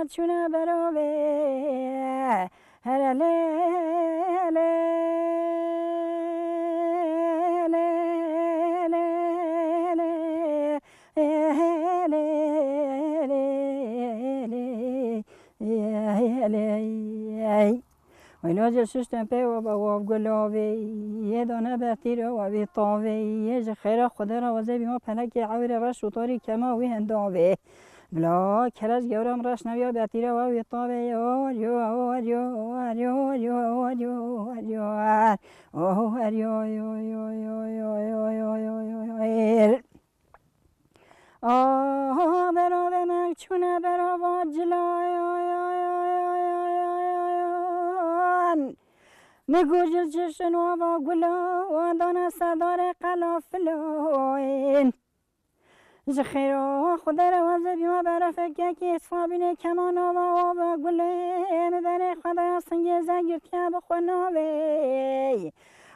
چونه براوه هر ویلاج ششتن پی و با گلاوی یه دانه برتی رو و بیطاوی یه خیره خدا را وزه بیما پنک عویر رش و طاری کما وی هنداوی بلا کرز گورم رش نویا برتی رو و بیطاوی آریو آریو آریو آریو آریو آریو آریو آریو آه برای مکچونه برای جلایان نگوجل چشن و گلا و دانه سردار قلافلوین زخیرا خدا رو وزه بیما برای فکر که اصفابین کمان و گله مبره خدا سنگ زگیر که بخوناوی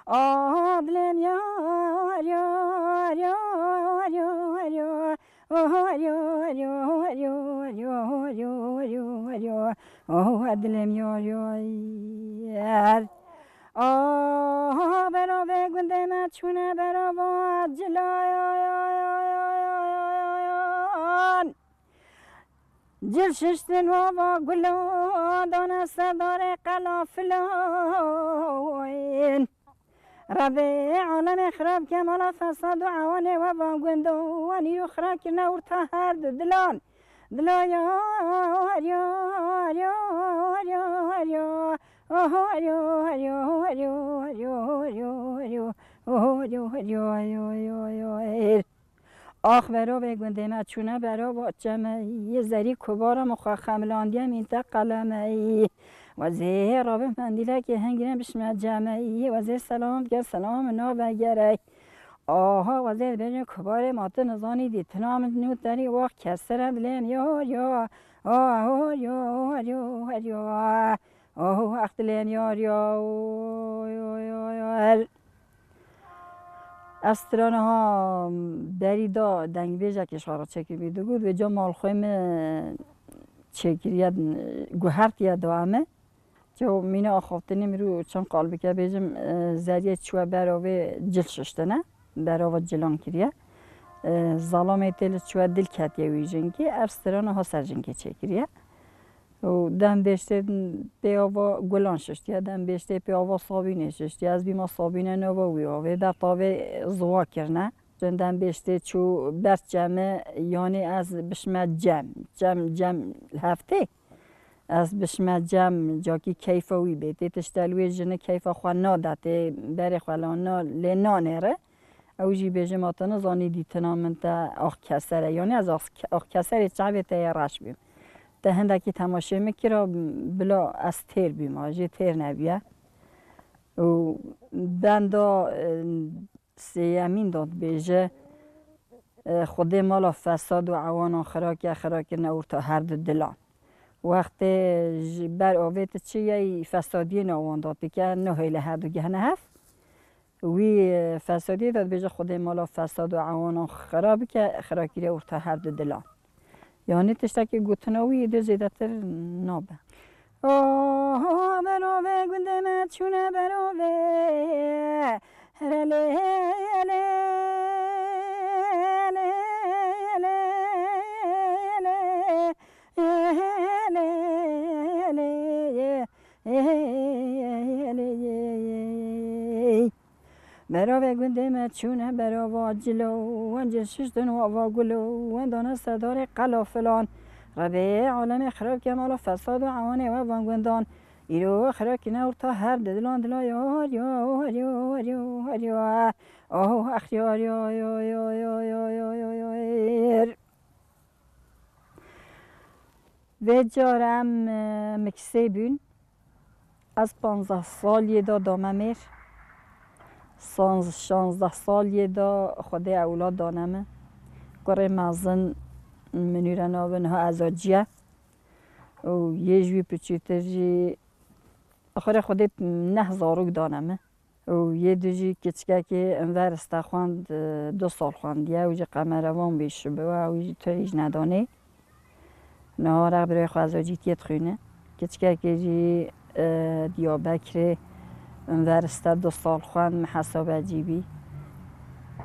آدلم یار یار یار یار یار دلم یار یار برا به گنده من چونه برا با جلایان جل ششتن و با گلو دانه سردار قلافلوین ربي عالم خراب كمال فساد وعواني وبا قندواني يخرب كنا ورتهر دلان دلا يا يا يا يا يا آخ برا به گنده ما چونه برا با جمعی زری کبار مخوا خملاندی منطق قلمه و زیر رابط مندیله که هنگیرم بشمه جمعی و زیر سلام گر سلام نا بگره آها و زیر بجن کبار مات نزانی دی تنام نوت داری وقت کسر دلیم یا یا آه یا یا یا آه اخت دلیم یا یا استرانه ها بریدا دنگ بیجه که شارا چکی بیدو بود و جا مال خویم چکریت گوهرت یا دوامه جو مینه آخافتنی میرو چون قلبی که بیجم زریه چوه براوه جل ششتنه براوه جلان کریه ظلامه تل چوه دل کتیه ویجنگی استرانه ها سرجنگی چکریه و دم بیشته پیاوا گلان ششتیه دم بیشته پیاوا صابینه ششتیه از بیما صابینه نووی آوه در طاوه زوا کرنه دم بیشته چو برد جمع یعنی از بشمه جمع هفته از بشمه جمع جاکی کیفوی بیتی تشتلوی جنه کیف خواه نادته بری خوالانا لنانره او جی بیجه ماتنه زانی دیتنا من تا آخ کسره یعنی از آخ کسره چعبه تا رش بیم ده هندکی تماشه میکره بلا از تیر بیم آجه تیر نبیه و بندا سیامین داد بیجه خود مالا فساد و عوان خراک نور تا هر دو دلان وقتی بر آویت چیه فسادی نوان داد بکن نه هیله هر دو گهنه هفت وی فسادی داد بیجه خود مالا فساد و عوان خراب که خراکی نور تا هر دو دلان یعنی تشتکی گوتناوی دو زیده تر نابه آه براوه گنده من چونه براوه هرله براوه گنده من چونه براوه جلو ونجل ششتن و گلو وندانه سردار قلافلان ربی عالم خراب کمال فساد و عوانه و وانگوندان ایرو خراب که نور تا هر دلان دلا یار یار یار یار یار آه اختیار یار یار یار یار یار یار و جارم مکسی بین از 15 سال یه دا دامه میر 16 سال یه دا خود اولاد دانمه کره مازن منیرن آبن ها ازاجیه و یه جوی پچیتر جی آخر خودی 9 زاروک دانمه و یه دو جی کچکه که انور استخواند 2 سال خواندیه و جی قمروان بیش به و جی تو ایج ندانه نهار برای خوازوجیتیت خونه کچکه که جی دیابکر ورسته 2 سال خوان محسابه جیبی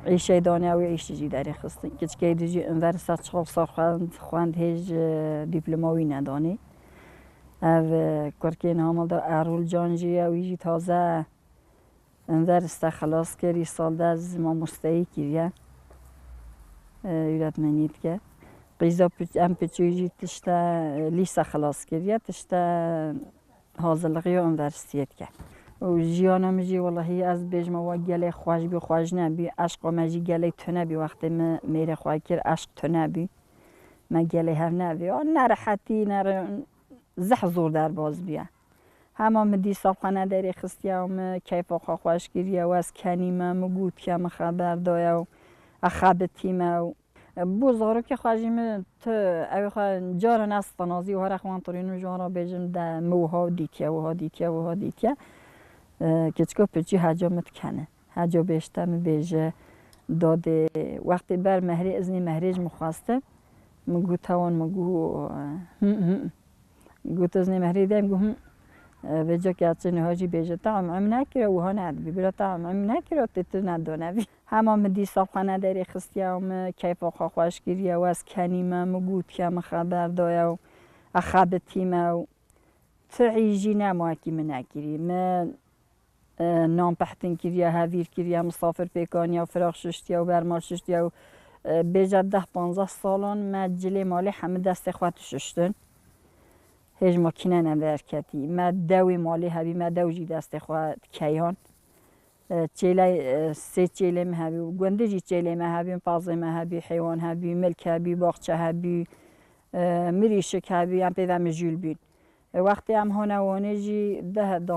عیشه دانه و عیشه جی داری خسته کچکه دیجی ورسته 4 سال خواند هیچ دیپلماوی ندانی او کرکین همال دا ارول جانجی او ایجی تازه ورسته خلاص کری سال ده از ما مستعی کریه یادت منید که قیزا ام پچویجی تشتا لیسا خلاص کریه تشتا حاضرلقی و انورسیت که و جیانا مجی والله از بیج ما گله خوش بی خوش نبی عشق مجی گله تو نبی وقتی ما میره خواه کر عشق تو نبی ما گله هم نبی نره حتی نره زح زور در باز بیا همه مدی صابخانه داری خستی هم کیف آخا خوش گیریه و از کنیمه مگود که خبر دایه و اخابتیمه و بوزارو که خواهیم تو اوی خواه جار نست نازی و هر اخوان طورینو جارا بیجم ده موها دیتیه کچکو پچی حجامت کنه حجا بیشتر بیجه داده وقتی بر مهری ازنی مهریج مخواسته مگو توان مگو گوت ازنی مهری دیم گو به جا که اچه نهاجی بیجه تام عم نکره و ها ندبی برا تام عم نکره تیتو ندانه بی همه مدی صابخانه داری خستی هم کیف آخا خوشگیریه و از کنیمه مگود که خبر دایه و اخابتیمه و تعیجی نماکی من نکری من نام پحتن کریه هاویر کریه مسافر پیکانیا فراغ ششتیا و برمال ششتیا و بیجه 10-15 سالان مجلی مالی همه دست خواه ششتن هیچ ماکینه نبرکتی ما دوی مالی هبی ما دو جی دست خواه کیان چیله 3 چیله مهبی و گنده جی چیله مهبی پازه مهبی حیوان هبی ملک هبی باغچه هبی مریشک هبی هم پیدا مجول بین وقتی هم هنوانه جی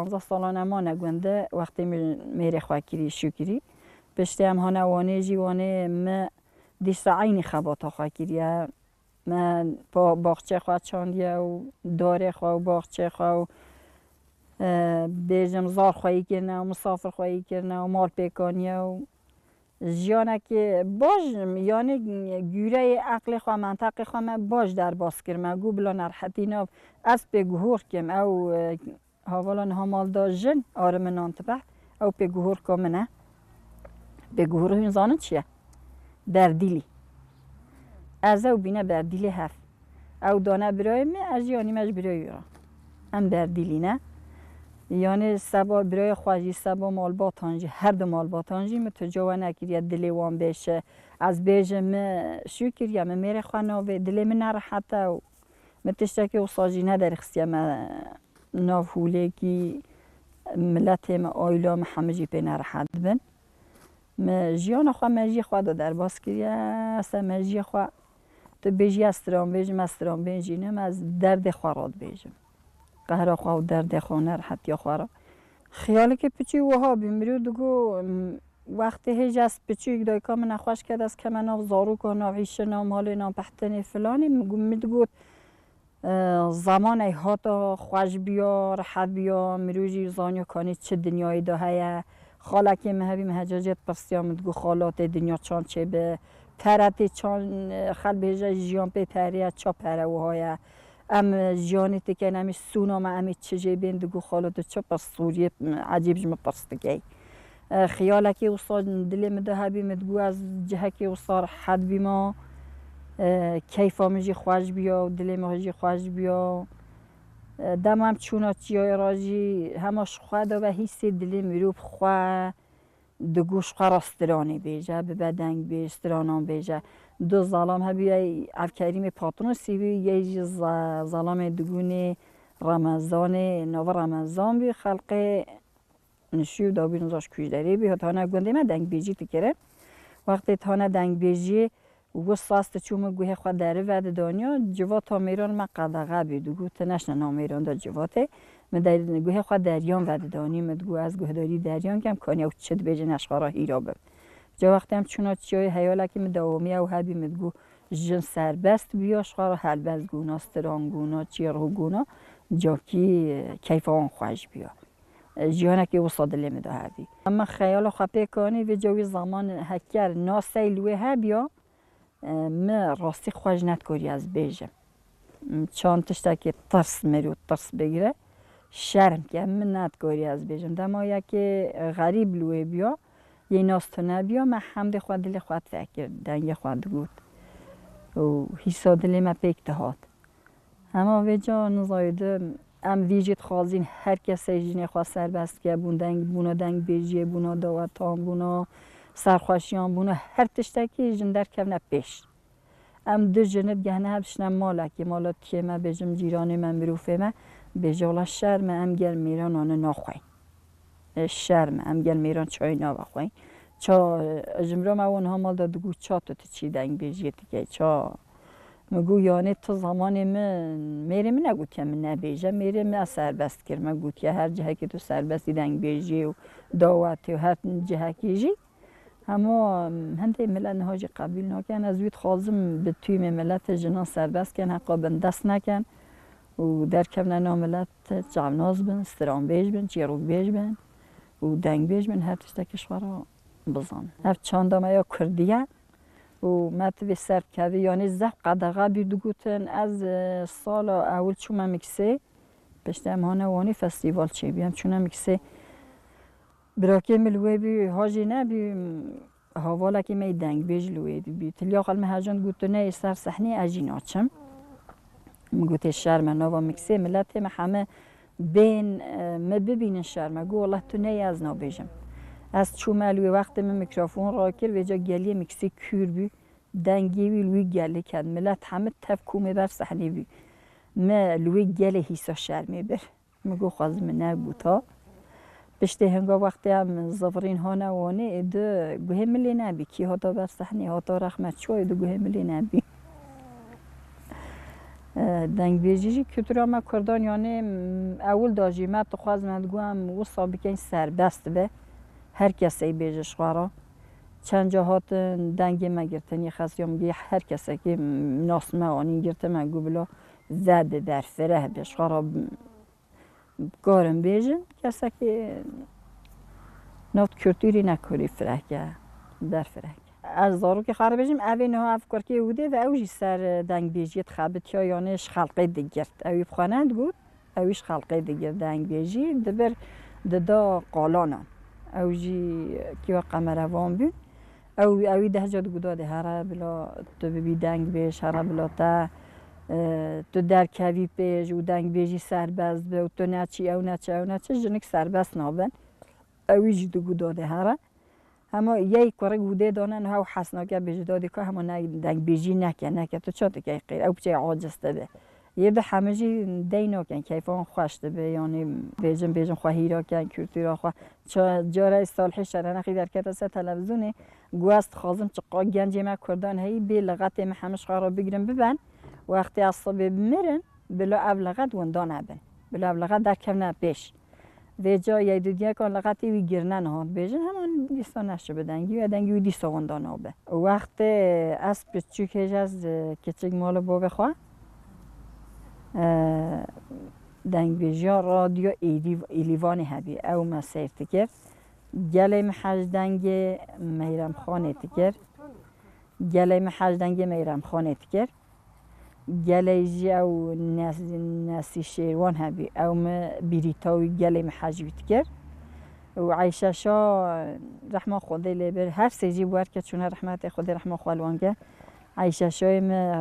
10-12 سالانه ما نگونده وقتی میره خواه کری شکری پشتی هم هنوانه جی وانه ما دیستا عینی خباتا خواه کریه من با باغچه خواه چاندیه و داره خواه و باغچه خواه و بیجم زار خواهی کرنه و مسافر خواهی کرنه و مال پیکانیه و جیانه که باش یعنی گوره عقل خواه منطق خواه من باش در باز کرمه گو بلا نرحتی ناب از بگوهر کم او حوالا همال دا جن آرم نانتبه او بگوهر کم نه بگوهر این زانه چیه؟ بردیلی از او بینه بردیلی هفت او دانه برای می از یعنی مج برای را هم بردیلی نه یعنی سبا برای خواهی سبا مال باتانجی هر دو مال باتانجی متجاوه نکریه دلی وان بشه از بیجه می شو کریه می میره خواه ناوه دلی می نرحته و متشتکی و ساجی نداری خستیه ما ناو هوله کی ملت ما آیلا ما همه جی پی نرحت بن ما جیان خواه مجی خواه دو در باز کریه اصلا مجی خواه تو بیجی استرام بیجم استرام بیجینم از درد خوارات بیجم قهر خواه و درد خواه نرحت یا خواه را خیالی که پچی وها بیمریو دگو وقتی هیچ از پچی یک دایکا من نخواش کرد از که من ناو زارو که ناو عیشه ناو مالی ناو پختنی فلانی میدگود زمان ای هاتا خوش بیا رحت بیا مروجی زانیو کانی چه دنیای ده هیا خاله که مهبی مهجاجت پرستیا مدگو خالات دنیا چان چه به پرتی چان خل بهجا جیان پی پریه چا پره و هایا ام جیانی تکن امی سونا ما امی چجی بندگو خالات چا پرست سوریه عجیب جمع پرستگی خیاله که اصلا دلی مده هبی مدگو از جهه که اصلا حد بیما کیفا مجی خوش بیا و دلی مجی خوش بیا دم هم چونا چیای راجی هماش خواه و حسی دلی مروب خواه دگوش خواه راسترانی بیجه به بدنگ بیج استرانان بیجه دو ظالم هبی افکریم پاترون سیوی یه ظالم دگونی رمضان نو رمضان بی خلق نشیو دابی نزاش کوش داری بی تانه گنده من دنگ بیجی تکره وقتی تانه دنگ بیجی و ساست چوم گوه خود داره ود دنیا جوات میران ما قدغه بیدگو تنشن نامیران دا جواته من در گوه خود دریان ود دانی مدگو از گوه داری دریان کم کنی او چد بیجی نشخارا هیرا بب جا وقتی هم چونا چیای حیاله که مدوامی او هبی مدگو جن سربست بیاش خارا هلبز گونا ستران گونا چیرو گونا جا کی کیف آن خوش بیا جیانه که وصاد لیمه دا هبی اما خیال خپه کنی و جوی زمان هکر ناسیلوه هبیا ما راستی خوش ند کری از بیجم چند تشتکی ترس میرو ترس بگیره شرم که من نداری از بیشم دما یکی غریب لوی بیا یه ناستنه بیا من حمد خود دل خود فکر دنگ خود گود و حسا دل ما پیک دهات اما وجا نزایده ام ویجت خوازین هر کسی جنی خواه سربست که بونا دنگ بیجیه بونا داوتان بونا سرخوشیان بونا هر تشتکی جن در کفنه پیش ام دو جنت گهنه هبشنم مالکی مالات که ما بجم جیران من بروفه ما بجالا شرم ام گل میران آنه ناخوین شرم ام گل میران چای ناخوین چا جمرا ما اونها مال دادگو چا تو چی دنگ بیجیتی که چا مگو یعنی تو زمان من میرم نگو که من نبیجم میرم از سربست کرد مگو که هر جهه که تو سربستی دنگ بیجی و دعوتی و هر جهه که جی اما هنده ملت نهاجی قبیل نکن از وید خوازم به توی ملت جنان سربست کن حقا بندست نکن و در کم ننا ملت جعناز بن استرام بیج بن چیروک بیج بن و دنگ بیج بن هر تشتا کشورا بزن هف چند ما یا کردیه و متوی سرب کرده یعنی زف قدقه بیدو گوتن از سال اول چون مکسه پشت امهانه وانی فستیوال چی بیم چون مکسه براکه ملوی بی هاجی نبی هوالا که می دنگ بیج لوی بی تلیا خال مهاجن گوتو نه سر صحنه اجین آچم مگوت شرم نوا مکسه ملت ما همه بین ما ببینن شرم گو والله تو نه از نابیجم از چوملوی وقت من میکروفون را کرد و جا گلی مکسی کور بی دنگی وی لوی گلی کرد ملت همه تفکومه بر صحنه بی ما لوی گلی حیسا شرمه بر مگو خوازم نبود ها بشته هنگا وقتی هم زفرین ها نوانه ایده گوه ملی نبی کی ها تا بر صحنه ها تا رحمت چوه ایده گوه ملی نبی دنگ بیجی کتورا ما کردان یعنی اول داجی ما تو خوازم گوهم وصا بکن سربست به هر کسی بیجش خوارا چند جاهات دنگ ما گرتنی خاصیم بی هر کسی که ناس ما آنی گرته ما گو بلا زده در فره بیش خوارا گارم بیجن کسی که نوت کلتوری نکوری فره که در فره از دارو که خارج بیم اوی نه افکار که بوده و اوجی سر دنگ بیجیت خابت یا یانش خلقه دیگرد اوی بخوانند بود اویش خلقه دیگر دنگ بیجی دبر ددا قالانم اوجی کیوا قمروان بود اوی ده جاد گوداده هر بلا تو ببی دنگ بیش هر بلا تا تو در کوی پیش و دنگ بیجی سرباز به و تو نچی او جنک سرباز نابن اویجی دو گوداده هر اما یک کار گوده دانن ها حسنا که بجدادی که همون دنگ بیجی نکن تو چطور که غیر او بچه عاجزته به یه ده همه جی دینا کن کیفان خوشته به یعنی بیجم خواهی را کن کورتی را خواه جاره صالح شرن اخی در کت از تلویزیونه گوست خازم چقا گنجی ما کردن هی به لغت ما همش خارا بگیرم ببن وقتی اصابه بمیرن بلا اولغت وندان هبن بلا اولغت در کم نه پیش و جا یه دو دیگه کن لغتی وی گرنن ها بیجن همون دیستا نشه بدنگی و دنگی وی دیستا وندان ها به وقت اسب چوکش از کچک مال بابه خواه دنگ بیجیا رادیو ایلیوانی هبی او ما سیر تکر گله محج دنگ میرم خانه تکر گله محج دنگ میرم خانه تکر گله جی او ناسی شیروان هبی او ما بیریتاوی گله محج بیتکر و عایشه شا رحمه خدا لیبر هر سیجی بود که چون رحمت خدا رحمه خالوانگه عایشه شای ما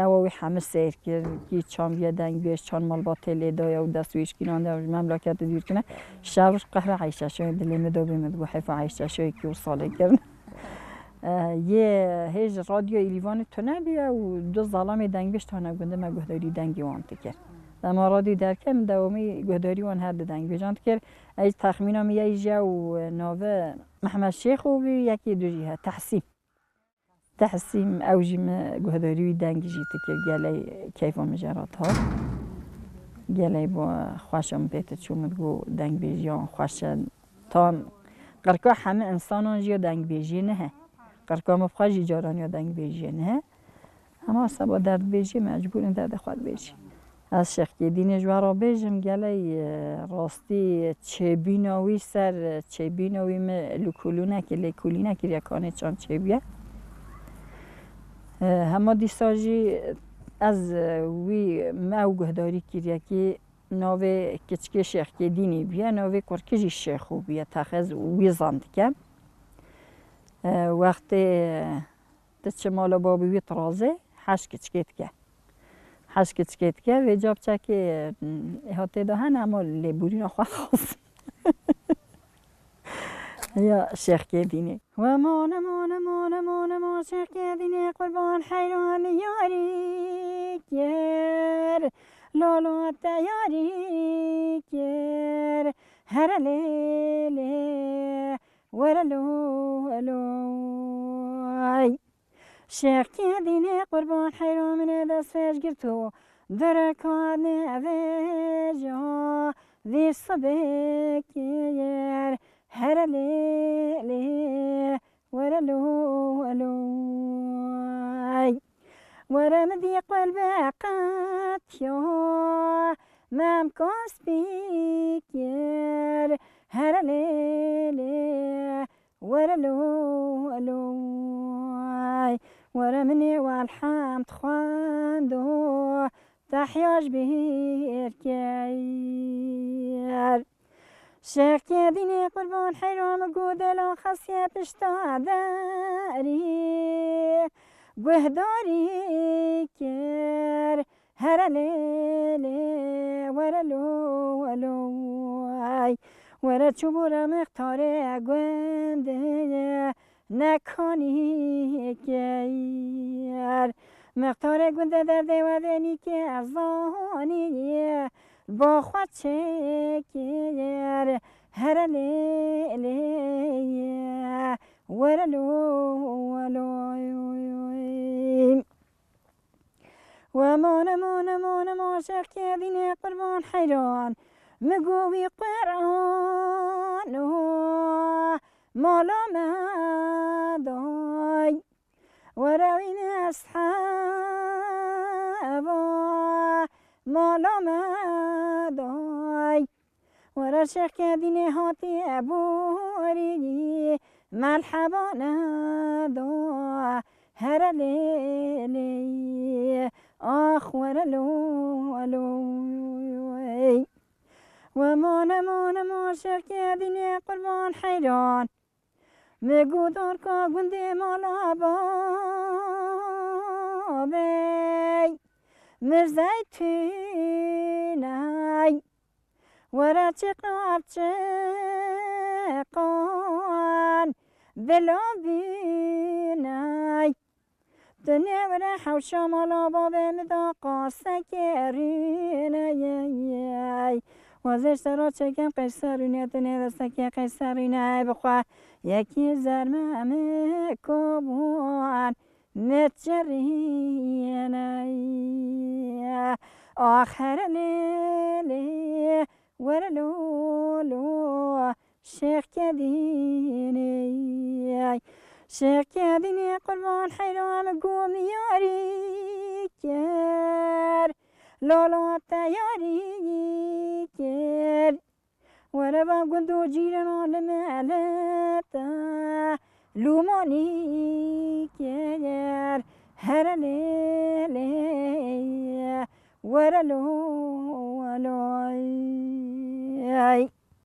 اوی همه سیر کرد که چام یه دنگ بیش چان مال با تلی دایا و دستویش کنان در مملکت دیر کنه شبش قهر عایشه شای دلیم دو بیمد گو حیف عایشه شای که ساله کرد یه هیچ رادیو ایلیوان تو نبیه و دو ظالم دنگ بیش تا نگونده ما گهداری دنگی وانت کرد اما رادیو در کم دوامی گهداری وان هر دنگ بیجاند کرد از تخمینم یه جو ناوه محمد شیخ و یکی دو جیه تحسیم اوجی ما گهداری دنگی جیتی که گله کیف و مجرات ها گله با خوشم بیت چومد گو دنگ بیجیان خوشن تا قرکا همه انسانان جیا دنگ بیجی نه قرکا مفخوشی جاران یا دنگ بیجی نه اما سبا درد بیجی مجبوریم درد خود بیجی از شیخ که دین جوارا بیجم گله راستی چه بیناوی سر چه بیناوی ما لکولونه که لکولینه که یکانه چان چه بیه همه دیساجی از وی موجه داری کریه که نوی کچکی شیخ که دینی بیه نوی کرکجی شیخو بیه تخز وی زند که وقتی تچمال بابی وی ترازه حش کچکیت که حش کچکیت که و جاب چه که هاته دهن اما لیبوری نخواه خواست یا شیخ که دینی و ما شیخ که دینی قربان حیران یاری کر لالو تیاری کر هر لیلی ورلو شیخ که دینی قربان حیران من دست فش گرتو درکان اوجا وی صبکیر هر لیلی ورلو ورم ذي قلب قاتيو مام كوس بيكير هر ليلي ورلو ورمني والحام تخواندو تحياج بير كير شيخ ديني قربان حرام قودلو خاصية بشتا داري گهداری کر هر لیلی ورلو ور چوبور مختار گنده نکنی کر مختار گنده در دیوانی که ارزانی با خود چکر هر لیلی ورلو ومون شيخ ديني قربان حيران مقوي قرآن مولا ما داي وراوين أصحابه مولا ما داي ورا شيخ ديني هاتي أبوري مرحبا نادو هر لیلی آخ ورلو و ما شیخ که دینی قربان حیران میگو دار که گنده مالا بابی مرزای تینای ورا چقاب چقان بلا بینای دنیا ورا حوشا مالا بابه مدا قاسه کرینه وزش سرا چکم قیسرینه دنیا دسته که قیسرینه بخواه یکی زرمه کبوان متجرینه آخر لیلی ورلو شيخ كديني شيخ كديني قربان حيران قوم ياري كر لولا تياري كر وربا قندو جيران لمالتا لوماني كر هر ليلي ورلو